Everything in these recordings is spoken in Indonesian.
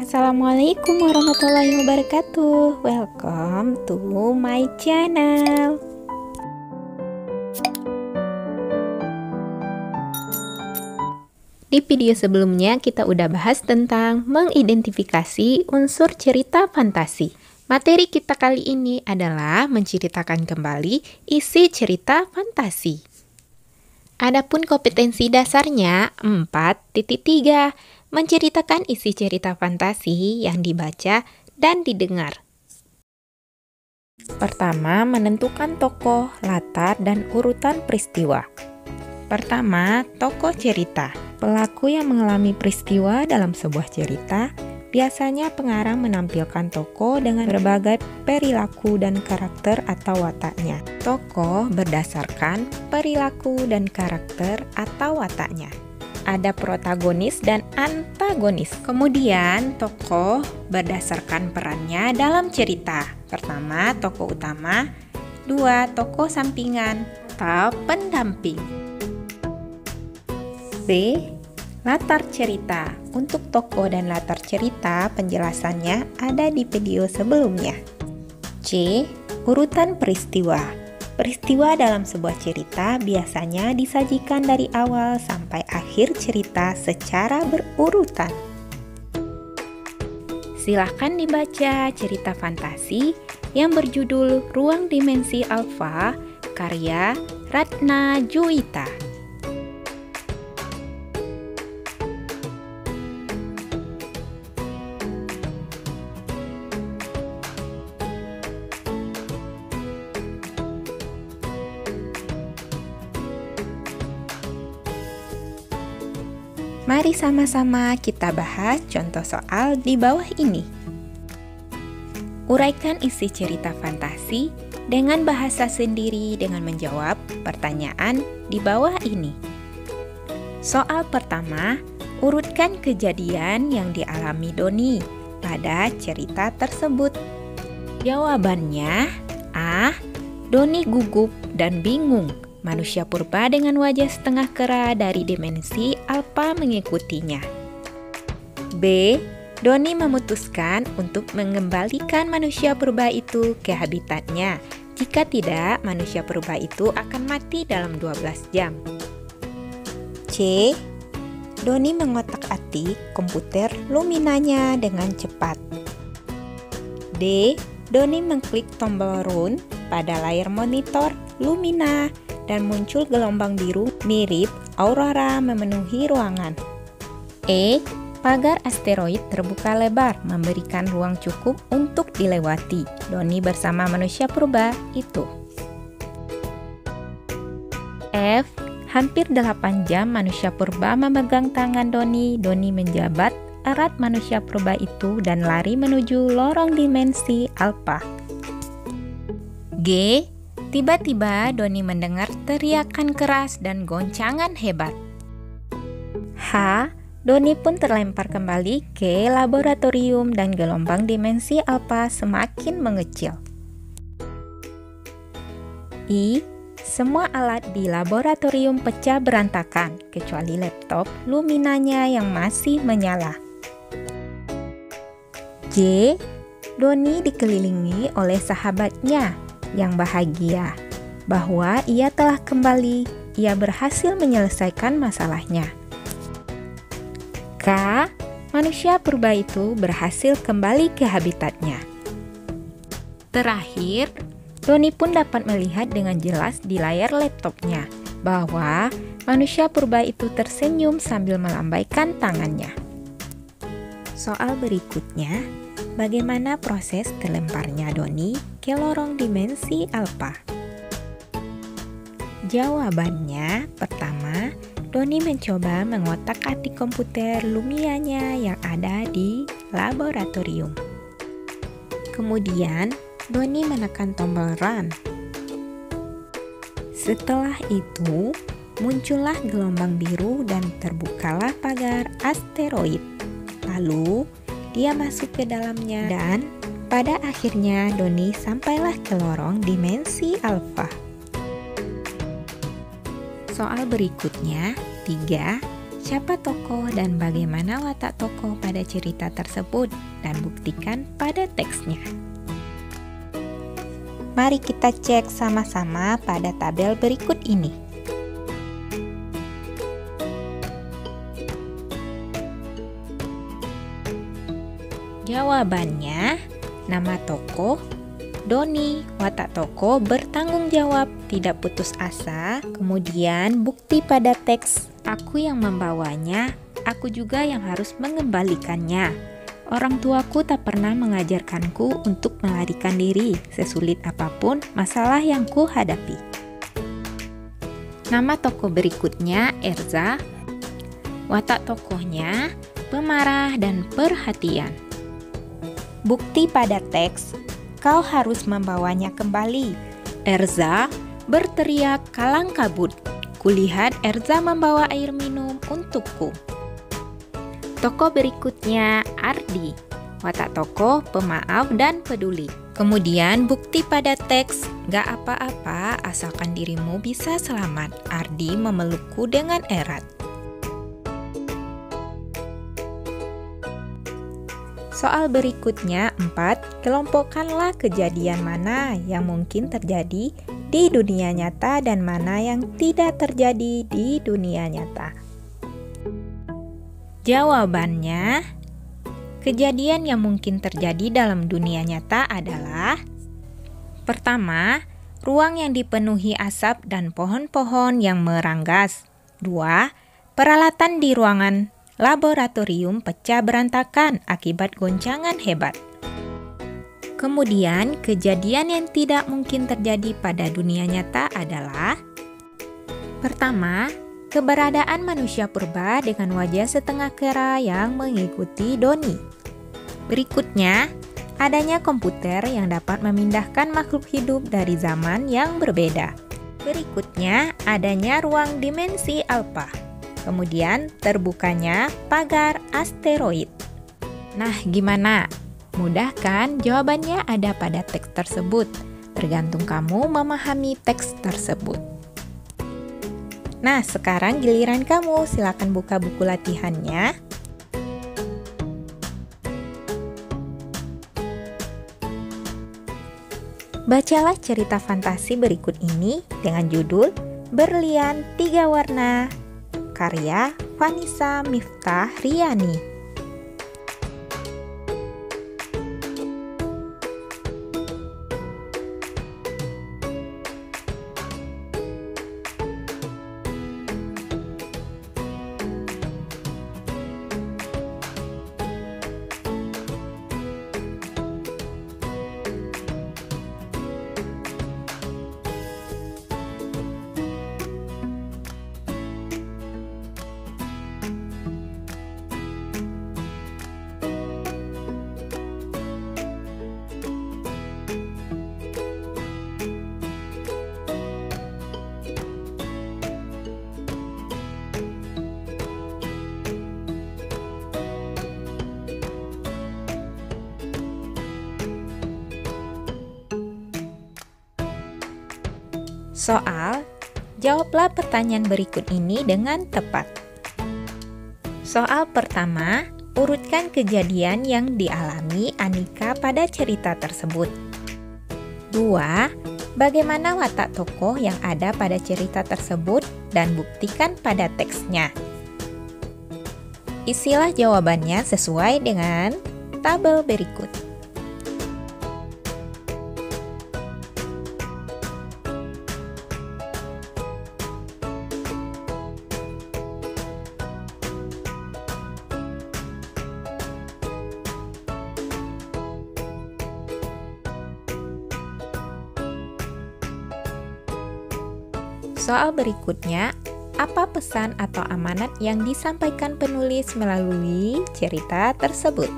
Assalamualaikum warahmatullahi wabarakatuh. Welcome to my channel. Di video sebelumnya kita udah bahas tentang mengidentifikasi unsur cerita fantasi. Materi kita kali ini adalah menceritakan kembali isi cerita fantasi. Adapun kompetensi dasarnya 4.3, menceritakan isi cerita fantasi yang dibaca dan didengar. Pertama, menentukan tokoh, latar, dan urutan peristiwa. Pertama, tokoh cerita. Pelaku yang mengalami peristiwa dalam sebuah cerita, biasanya pengarang menampilkan tokoh dengan berbagai perilaku dan karakter atau wataknya. Tokoh berdasarkan perilaku dan karakter atau wataknya. Ada protagonis dan antagonis. Kemudian, tokoh berdasarkan perannya dalam cerita. Pertama, tokoh utama. 2, tokoh sampingan atau pendamping. B. Latar cerita. Untuk tokoh dan latar cerita, penjelasannya ada di video sebelumnya. C. Urutan peristiwa. Peristiwa dalam sebuah cerita biasanya disajikan dari awal sampai akhir cerita secara berurutan. Silahkan dibaca cerita fantasi yang berjudul Ruang Dimensi Alfa, karya Ratna Juwita. Mari sama-sama kita bahas contoh soal di bawah ini. Uraikan isi cerita fantasi dengan bahasa sendiri dengan menjawab pertanyaan di bawah ini. Soal pertama, urutkan kejadian yang dialami Doni pada cerita tersebut. Jawabannya A. Doni gugup dan bingung. Manusia purba dengan wajah setengah kera dari dimensi alfa mengikutinya. B. Doni memutuskan untuk mengembalikan manusia purba itu ke habitatnya. Jika tidak, manusia purba itu akan mati dalam 12 jam. C. Doni mengotak-atik komputer Luminanya dengan cepat. D. Doni mengklik tombol run pada layar monitor Lumina dan muncul gelombang biru mirip aurora memenuhi ruangan. E. Pagar asteroid terbuka lebar, memberikan ruang cukup untuk dilewati Doni bersama manusia purba itu. F. Hampir 8 jam manusia purba memegang tangan Doni. Doni menjabat erat manusia purba itu dan lari menuju lorong dimensi alfa. G. Tiba-tiba Doni mendengar teriakan keras dan goncangan hebat. H. Doni pun terlempar kembali ke laboratorium dan gelombang dimensi alfa semakin mengecil. I. Semua alat di laboratorium pecah berantakan, kecuali laptop Luminanya yang masih menyala. J. Doni dikelilingi oleh sahabatnya yang bahagia bahwa ia telah kembali, ia berhasil menyelesaikan masalahnya. K. Manusia purba itu berhasil kembali ke habitatnya. Terakhir, Doni pun dapat melihat dengan jelas di layar laptopnya bahwa manusia purba itu tersenyum sambil melambaikan tangannya. Soal berikutnya, bagaimana proses terlemparnya Doni ke lorong dimensi alfa? Jawabannya, pertama, Doni mencoba mengotak-atik komputer Luminanya yang ada di laboratorium. Kemudian, Doni menekan tombol run. Setelah itu, muncullah gelombang biru dan terbukalah pagar asteroid. Lalu, dia masuk ke dalamnya dan pada akhirnya Doni sampailah ke lorong dimensi alfa. Soal berikutnya, 3. Siapa tokoh dan bagaimana watak tokoh pada cerita tersebut, dan buktikan pada teksnya. Mari kita cek sama-sama pada tabel berikut ini. Jawabannya, nama tokoh Doni, watak tokoh bertanggung jawab, tidak putus asa. Kemudian bukti pada teks, aku yang membawanya, aku juga yang harus mengembalikannya. Orang tuaku tak pernah mengajarkanku untuk melarikan diri, sesulit apapun masalah yang ku hadapi. Nama tokoh berikutnya Erza, watak tokohnya pemarah dan perhatian. Bukti pada teks, kau harus membawanya kembali. Erza berteriak kalang kabut. Kulihat Erza membawa air minum untukku. Tokoh berikutnya Ardi, watak tokoh pemaaf dan peduli. Kemudian bukti pada teks, gak apa-apa asalkan dirimu bisa selamat. Ardi memelukku dengan erat. Soal berikutnya 4, kelompokkanlah kejadian mana yang mungkin terjadi di dunia nyata dan mana yang tidak terjadi di dunia nyata. Jawabannya, kejadian yang mungkin terjadi dalam dunia nyata adalah: pertama, ruang yang dipenuhi asap dan pohon-pohon yang meranggas. 2, peralatan di ruangan laboratorium pecah berantakan akibat goncangan hebat. Kemudian, kejadian yang tidak mungkin terjadi pada dunia nyata adalah: pertama, keberadaan manusia purba dengan wajah setengah kera yang mengikuti Doni. Berikutnya, adanya komputer yang dapat memindahkan makhluk hidup dari zaman yang berbeda. Berikutnya, adanya ruang dimensi alfa. Kemudian terbukanya pagar asteroid. Nah, gimana? Mudah kan? Jawabannya ada pada teks tersebut. Tergantung kamu memahami teks tersebut. Nah, sekarang giliran kamu. Silakan buka buku latihannya. Bacalah cerita fantasi berikut ini dengan judul Berlian 3 Warna, karya Vanessa Miftah Riani. Soal, jawablah pertanyaan berikut ini dengan tepat. Soal pertama, urutkan kejadian yang dialami Anika pada cerita tersebut. 2. Bagaimana watak tokoh yang ada pada cerita tersebut dan buktikan pada teksnya. Isilah jawabannya sesuai dengan tabel berikut. Soal berikutnya, apa pesan atau amanat yang disampaikan penulis melalui cerita tersebut?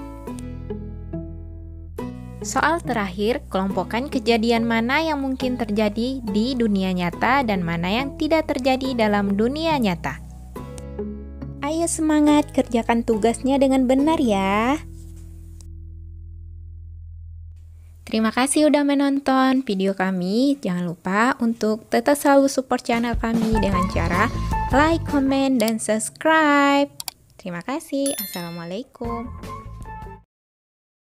Soal terakhir, kelompokkan kejadian mana yang mungkin terjadi di dunia nyata dan mana yang tidak terjadi dalam dunia nyata. Ayo semangat, kerjakan tugasnya dengan benar ya. Terima kasih udah menonton video kami. Jangan lupa untuk tetap selalu support channel kami dengan cara like, comment, dan subscribe. Terima kasih. Assalamualaikum.